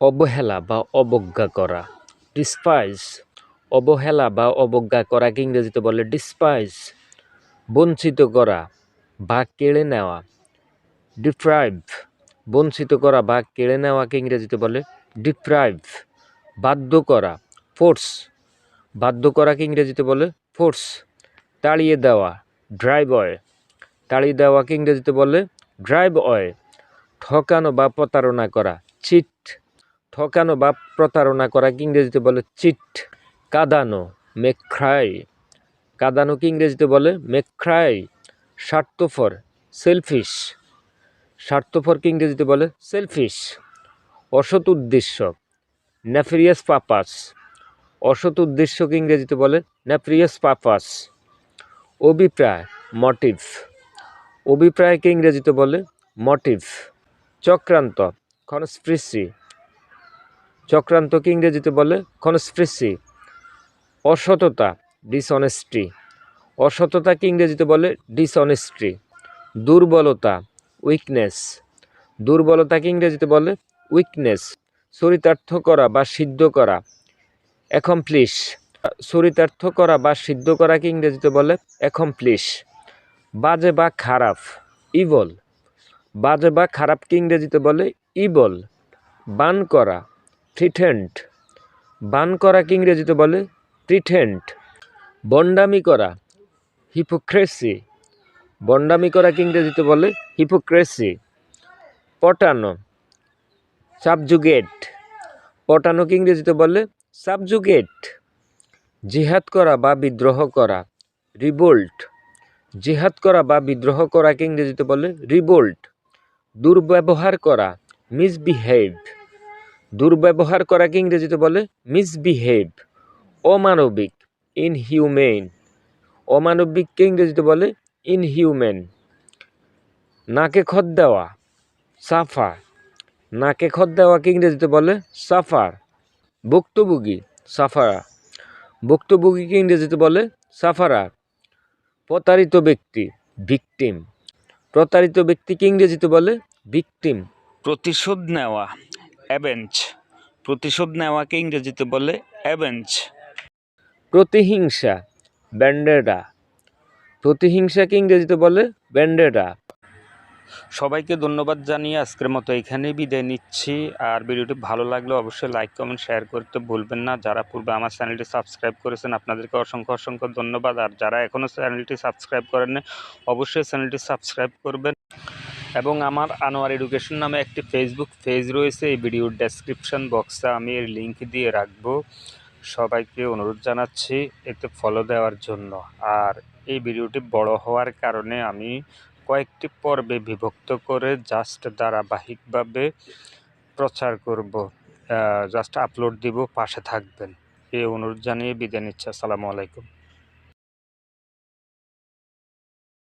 অবহেলা বা অবজ্ঞা করা। ডিসপাইজ, অবহেলা বা অবজ্ঞা করাকে ইংরেজিতে বলে ডিসপাইজ। বঞ্চিত করা বা কেড়ে নেওয়া। ডিপ্রাইভ, বঞ্চিত করা বা কেড়ে নেওয়াকে ইংরেজিতে বলে ডিপ্রাইভ। বাধ্য করা, ফোর্স, বাধ্য করাকে ইংরেজিতে বলে ফোর্স। তাড়িয়ে দেওয়া, ড্রাইভ অয়ে, তাড়িয়ে দেওয়াকে ইংরেজিতে বলে ড্রাইভ অয়ে। ঠকানো বা প্রতারণা করা, চিট, ঠকানো বা প্রতারণা করাকে ইংরেজিতে বলে চিট। কাঁদানো, মেক ক্রাই, কাঁদানোকে ইংরেজিতে বলে মেক ক্রাই। স্বার্থপর, সেলফিশ, স্বার্থপরকে ইংরেজিতে বলে সেলফিশ। অসৎ উদ্দেশ্য, নেফেরিয়াস পারপাস, অসৎ উদ্দেশ্যকে ইংরেজিতে বলে নেফেরিয়াস পারপাস। অভিপ্রায়, মোটিভ, অভিপ্রায়কে ইংরেজিতে বলে মোটিভ। চক্রান্ত, কনস্পিরেসি, চক্রান্তকে ইংরেজিতে বলে কনস্পিরেসি। অসততা, ডিসঅনেস্টি, অসততাকে ইংরেজিতে বলে ডিসঅনেস্টি। দুর্বলতা, উইকনেস, দুর্বলতাকে ইংরেজিতে বলে উইকনেস। চরিতার্থ করা বা সিদ্ধ করা, অ্যাকমপ্লিশ, চরিতার্থ করা বা সিদ্ধ করাকে ইংরেজিতে বলে অ্যাকমপ্লিশ। বাজে বা খারাপ, ইভল, বাজে বা খারাপকে ইংরেজিতে বলে ইভল। বান করা, প্রিটেন্ড, বান করাকে ইংরেজিতে বলে প্রিটেন্ড। বন্ডামি করা, হিপোক্রেসি, বন্ডামি করাকে ইংরেজিতে বলে হিপোক্রেসি। পটানো, সাবজুগেট, পটানোকে ইংরেজিতে বলে সাবজুগেট। জিহাদ করা বা বিদ্রোহ করা, রিভোল্ট, জিহাদ করা বা বিদ্রোহ করাকে ইংরেজিতে বলে রিভোল্ট। দুর্ব্যবহার করা, মিসবিহেভ, দুর্ব্যবহার করাকে ইংরেজিতে বলে মিসবিহেভ। অমানবিক, ইনহিউমেন, অমানবিককে ইংরেজিতে বলে ইনহিউম্যান। নাকে খত দেওয়া, সাফার, নাকে খত দেওয়াকে ইংরেজিতে বলে সাফার। ভুক্তভোগী, সাফারা, ভুক্তভোগীকে ইংরেজিতে বলে সাফারা। প্রতারিত ব্যক্তি, ভিকটিম, প্রতারিত ব্যক্তিকে ইংরেজিতে বলে ভিকটিম। প্রতিশোধ নেওয়া, অ্যাভেঞ্জ, প্রতিশোধ নেওয়াকে ইংরেজিতে বলে অ্যাভেঞ্জ। প্রতিহিংসা, ভেন্ডেটা, প্রতিহিংসাকে ইংরেজিতে বলে ভেন্ডেটা। সবাইকে ধন্যবাদ জানিয়ে আজকের মতো এখানেই বিদায় নিচ্ছি। আর ভিডিওটি ভালো লাগলে অবশ্যই লাইক কমেন্ট শেয়ার করতে ভুলবেন না। যারা পূর্বে আমার চ্যানেলটি সাবস্ক্রাইব করেছেন আপনাদেরকে অসংখ্য অসংখ্য ধন্যবাদ। আর যারা এখনও চ্যানেলটি সাবস্ক্রাইব করেননি অবশ্যই চ্যানেলটি সাবস্ক্রাইব করবেন। এবং আমার আনোয়ার এডুকেশন নামে একটি ফেসবুক পেজ রয়েছে, এই ভিডিওর ডেসক্রিপশন বক্সে আমি এর লিঙ্ক দিয়ে রাখবো। সবাইকে অনুরোধ জানাচ্ছি এতে ফলো দেওয়ার জন্য। আর এই ভিডিওটি বড় হওয়ার কারণে আমি কয়েকটি পর্বে বিভক্ত করে জাস্ট ধারাবাহিকভাবে প্রচার করব, জাস্ট আপলোড দিব, পাশে থাকবেন এই অনুরোধ জানিয়ে বিদায় নিচ্ছি। আসসালামু আলাইকুম।